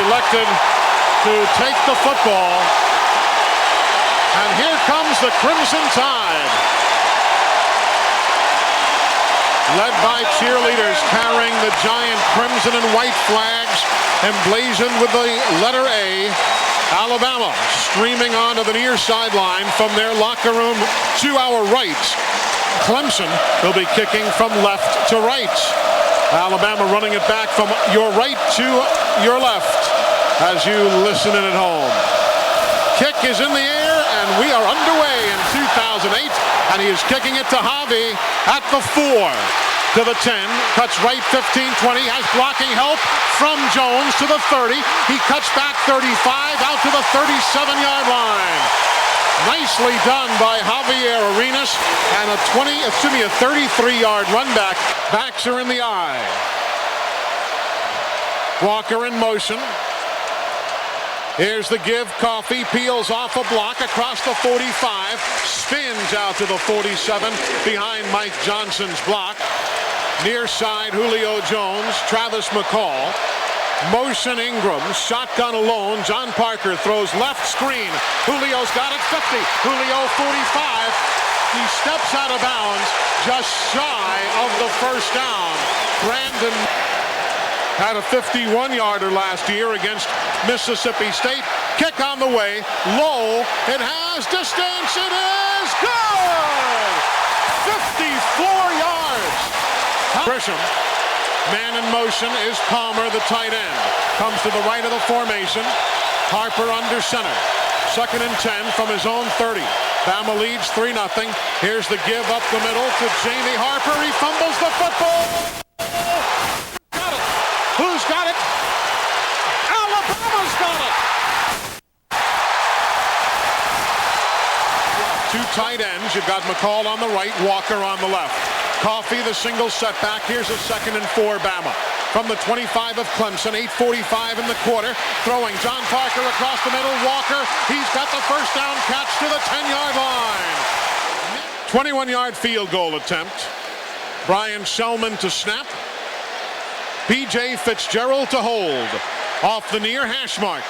elected to take the football. And here comes the Crimson Tide. Led by cheerleaders carrying the giant crimson and white flags emblazoned with the letter A. Alabama streaming onto the near sideline from their locker room to our right. Clemson will be kicking from left to right. Alabama running it back from your right to your left as you listen in at home. Kick is in the air and we are underway in 2008, and he is kicking it to Javi at the 4. To the 10, cuts right 15-20, has blocking help from Jones to the 30. He cuts back 35 out to the 37-yard line. Nicely done by Javier Arenas, and a 33-yard run back. Backs are in the eye. Walker in motion. Here's the give. Coffee peels off a block across the 45. Spins out to the 47 behind Mike Johnson's block. Near side, Julio Jones, Travis McCall. Motion Ingram, shotgun alone. John Parker throws left screen. Julio's got it 50. Julio 45. He steps out of bounds just shy of the first down. Brandon had a 51-yarder last year against Mississippi State. Kick on the way. Low. It has distance. It is good! 54 yards. Grisham. Man in motion is Palmer, the tight end. Comes to the right of the formation. Harper under center. 2nd and 10 from his own 30. Bama leads 3-0. Here's the give up the middle to Jamie Harper. He fumbles the football. Got it. Who's got it? Alabama's got it. Two tight ends. You've got McCall on the right, Walker on the left. Coffee, the single setback. Here's a 2nd and 4 Bama. From the 25 of Clemson, 8:45 in the quarter. Throwing John Parker across the middle. Walker, he's got the first down catch to the 10-yard line. 21-yard field goal attempt. Brian Shellman to snap. P.J. Fitzgerald to hold. Off the near hash mark.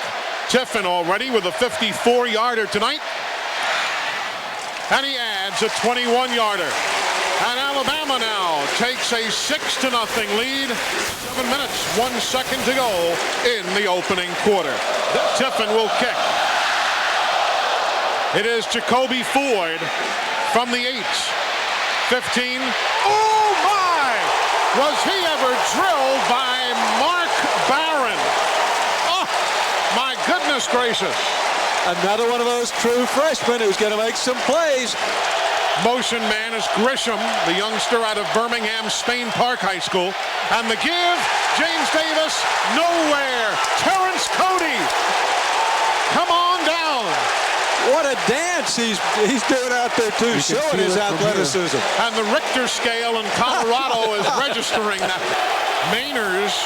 Tiffin already with a 54-yarder tonight. And he adds a 21-yarder. And Alabama now takes a 6-0 lead. 7 minutes, 1 second to go in the opening quarter. Tiffin will kick. It is Jacoby Ford from the 8. 15. Oh my! Was he ever drilled by Mark Barron? Oh, my goodness gracious. Another one of those true freshmen who's going to make some plays. Motion man is Grisham, the youngster out of Birmingham Spain Park High School. And the give, James Davis, nowhere. Terrence Cody, come on down. What a dance he's doing out there, too, showing his athleticism. And the Richter scale in Colorado is registering that. Mainers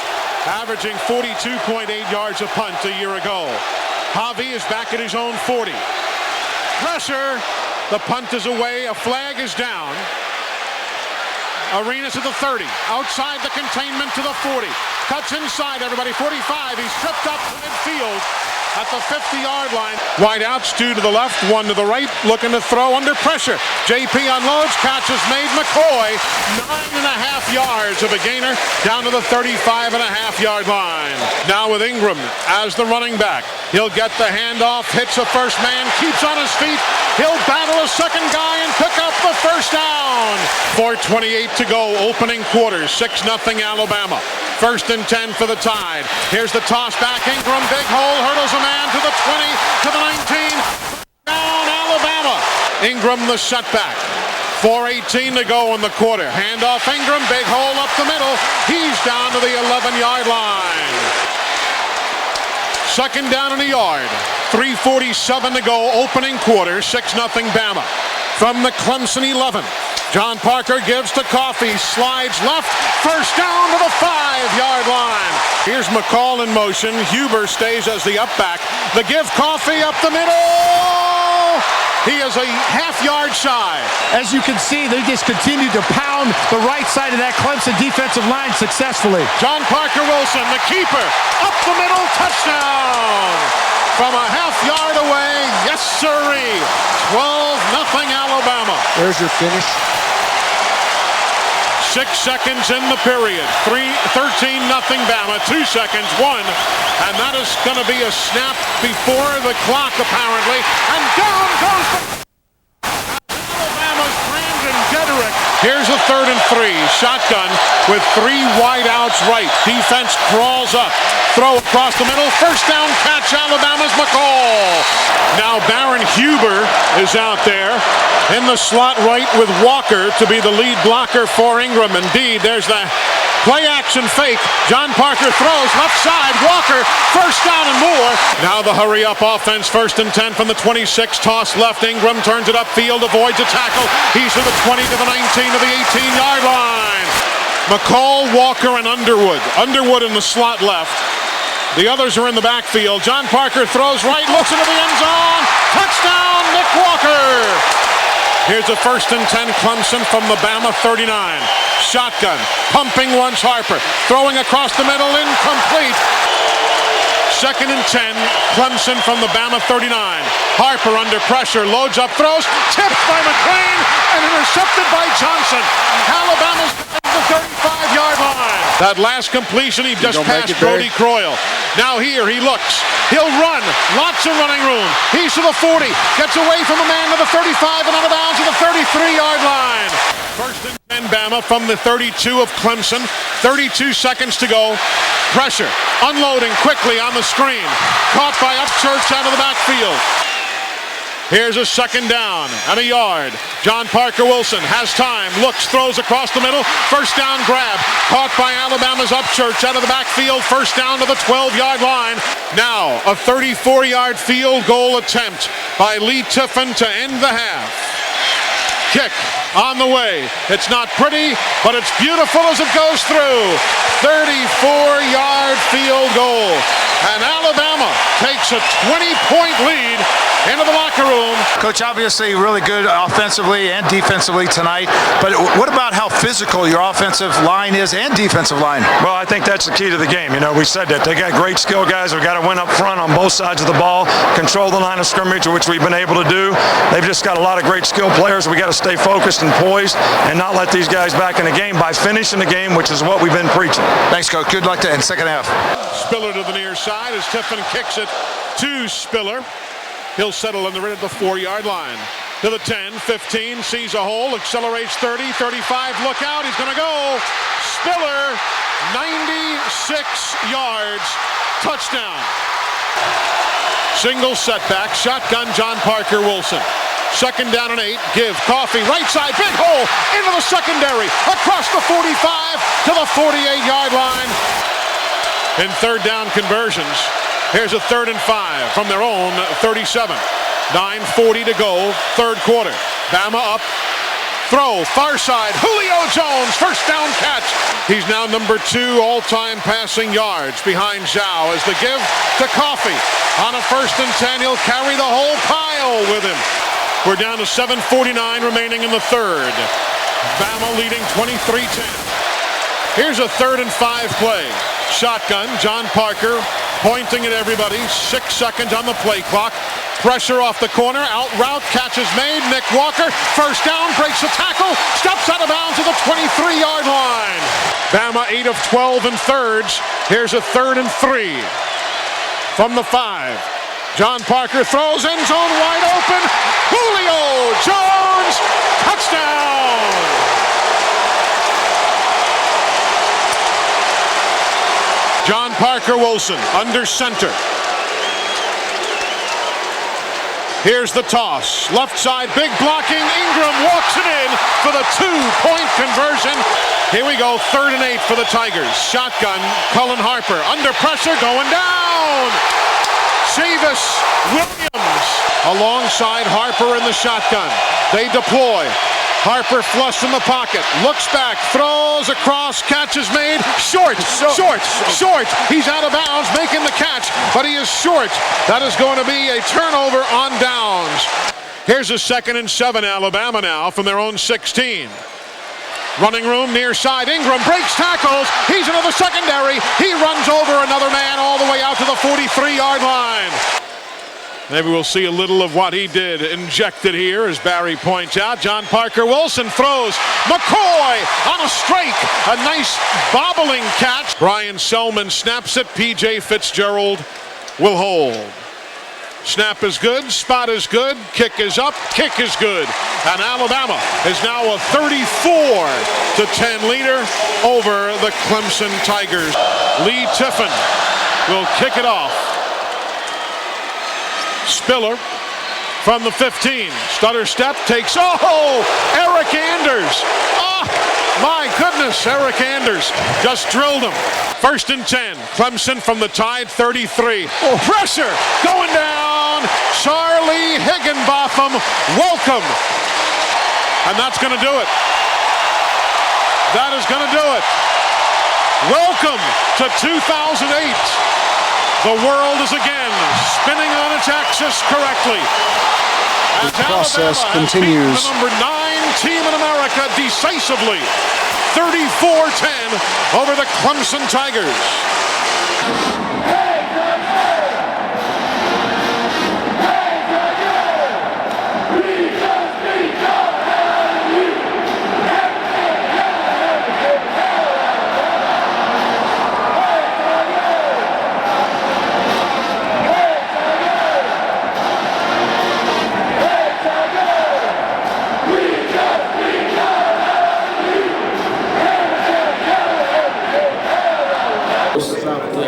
averaging 42.8 yards a punt a year ago. Javi is back at his own 40. Pressure. The punt is away. A flag is down. Arenas at the 30. Outside the containment to the 40. Cuts inside, everybody. 45. He's tripped up to midfield at the 50-yard line. Wide outs, 2 to the left, 1 to the right. Looking to throw under pressure. JP unloads. Catch is made. McCoy, 9.5 yards of a gainer down to the 35.5-yard line. Now with Ingram as the running back. He'll get the handoff, hits a first man, keeps on his feet. He'll battle a second guy and pick up the first down. 4:28 to go, opening quarter, 6-0 Alabama. 1st and 10 for the Tide. Here's the toss back. Ingram, big hole, hurdles a man to the 20, to the 19. Down Alabama. Ingram the setback. 4:18 to go in the quarter. Handoff Ingram, big hole up the middle. He's down to the 11-yard line. 2nd down and a yard. 3:47 to go, opening quarter, 6-0 Bama. From the Clemson 11, John Parker gives to Coffee, slides left, first down to the 5-yard line. Here's McCall in motion. Huber stays as the up back. The give, Coffee up the middle. He is a half-yard shy. As you can see, they just continue to pound the right side of that Clemson defensive line successfully. John Parker Wilson, the keeper, up the middle, touchdown! From a half-yard away, yes sirree, 12-0 Alabama. There's your finish. 6 seconds in the period. 13-0 Bama. 2 seconds, 1. And that is going to be a snap before the clock, apparently. And down goes Alabama's Brandon Dederick. Here's a 3rd and 3. Shotgun with 3 wideouts right. Defense crawls up. Throw across the middle. First down catch, Alabama's McCall. Now Baron Huber is out there in the slot right with Walker to be the lead blocker for Ingram. Indeed, there's the play action fake. John Parker throws left side. Walker, first down and more. Now the hurry up offense. 1st and 10 from the 26. Toss left. Ingram turns it upfield, avoids a tackle. He's to the 20 to the 19 to the 18-yard line. McCall, Walker, and Underwood. Underwood in the slot left. The others are in the backfield. John Parker throws right, looks into the end zone. Touchdown, Nick Walker. Here's a 1st and 10 Clemson from the Bama 39. Shotgun, pumping once Harper. Throwing across the middle, incomplete. 2nd and 10, Clemson from the Bama 39. Harper under pressure, loads up, throws, tipped by McClain, and intercepted by Johnson. Alabama's at the 35-yard line. That last completion, he just passed Brody Croyle. Now here, he looks. He'll run. Lots of running room. He's to the 40. Gets away from a man to the 35 and out of bounds to the 33-yard line. 1st and 10 Bama from the 32 of Clemson. 32 seconds to go. Pressure. Unloading quickly on the screen. Caught by Upchurch out of the backfield. Here's a 2nd down and a yard. John Parker Wilson has time. Looks, throws across the middle. First down grab. Caught by Alabama's Upchurch out of the backfield. First down to the 12-yard line. Now a 34-yard field goal attempt by Lee Tiffin to end the half. Kick on the way. It's not pretty, but it's beautiful as it goes through. 34-yard field goal. And Alabama takes a 20-point lead into the locker room. Coach, obviously really good offensively and defensively tonight, but what about how physical your offensive line is and defensive line? Well, I think that's the key to the game. You know, we said that. They got great skill guys. We've got to win up front on both sides of the ball, control the line of scrimmage, which we've been able to do. They've just got a lot of great skill players. We got to stay focused and poised and not let these guys back in the game by finishing the game, which is what we've been preaching. Thanks, Coach. Good luck to end second half. Spiller to the near side as Tiffin kicks it to Spiller. He'll settle in the red at the 4-yard line. To the 10, 15, sees a hole, accelerates 30, 35, look out, he's gonna go. Spiller, 96 yards, touchdown. Single setback, shotgun John Parker Wilson. 2nd down and 8, give Coffee, right side, big hole, into the secondary, across the 45 to the 48-yard line. In 3rd down conversions, here's a 3rd and 5 from their own 37. 9:40 to go, 3rd quarter. Bama up, throw, far side, Julio Jones, first down catch. He's now number 2 all-time passing yards behind Zhao as the give to Coffee. On a 1st and 10, he'll carry the whole pile with him. We're down to 7:49 remaining in the 3rd. Bama leading 23-10. Here's a 3rd and 5 play. Shotgun, John Parker pointing at everybody. 6 seconds on the play clock. Pressure off the corner. Out route. Catch is made. Nick Walker. First down. Breaks the tackle. Steps out of bounds to the 23-yard line. Bama 8 of 12 in thirds. Here's a 3rd and 3 from the 5. John Parker throws. End zone wide open. Julio Jones. Touchdown. John Parker Wilson under center. Here's the toss. Left side, big blocking. Ingram walks it in for the 2-point conversion. Here we go, 3rd and 8 for the Tigers. Shotgun, Cullen Harper under pressure, going down. Chavis Williams alongside Harper in the shotgun. They deploy. Harper flush in the pocket, looks back, throws across, catch is made, short. He's out of bounds, making the catch, but he is short. That is going to be a turnover on downs. Here's a 2nd and 7, Alabama now from their own 16. Running room near side. Ingram breaks tackles. He's into the secondary. He runs over another man all the way out to the 43-yard line. Maybe we'll see a little of what he did injected here, as Barry points out. John Parker Wilson throws. McCoy on a strike. A nice bobbling catch. Brian Selman snaps it. P.J. Fitzgerald will hold. Snap is good, spot is good, kick is up, kick is good. And Alabama is now a 34-10 leader over the Clemson Tigers. Lee Tiffin will kick it off. Spiller from the 15. Stutter step takes, Eric Anders. My goodness, Eric Anders just drilled him. 1st and 10. Clemson from the Tide 33. Pressure going down. Charlie Higginbotham, welcome. And that's going to do it. That is going to do it. Welcome to 2008. The world is again spinning on its axis correctly. The process continues. The number 9 team in America decisively. 34-10 over the Clemson Tigers.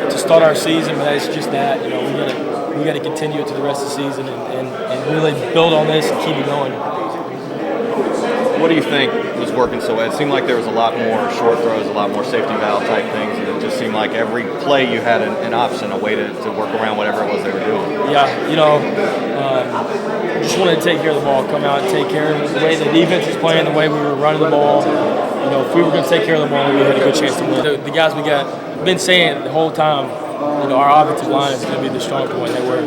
To start our season, but it's just that, we got to continue it to the rest of the season and really build on this and keep it going. What do you think was working so well? It seemed like there was a lot more short throws, a lot more safety valve type things, and it just seemed like every play you had an option, a way to work around whatever it was they were doing. Yeah, just wanted to take care of the ball, come out and take care of it. The way the defense was playing, the way we were running the ball. If we were going to take care of the ball, we had a good chance to win. The guys we got, been saying the whole time, our offensive line is going to be the strong point. They were.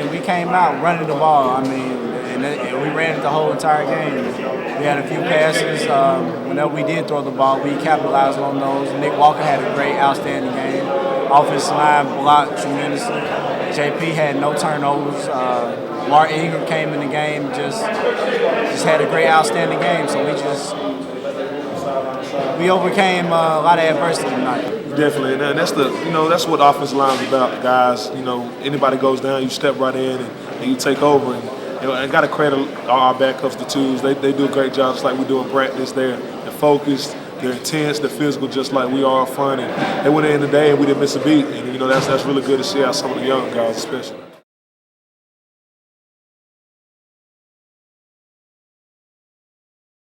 We came out running the ball. And we ran it the whole entire game. We had a few passes. Whenever we did throw the ball, we capitalized on those. Nick Walker had a great, outstanding game. Offensive line blocked tremendously. JP had no turnovers. Mark Ingram came in the game, just had a great, outstanding game. So we overcame a lot of adversity tonight. Definitely, and that's that's what the offensive line is about, guys. Anybody goes down, you step right in and you take over. And I got to credit our backups, the twos. They do a great job, just like we do in practice. They're focused, they're intense, they're physical, just like we are up front. And they went in the day and we didn't miss a beat. And that's really good to see out some of the young guys, especially.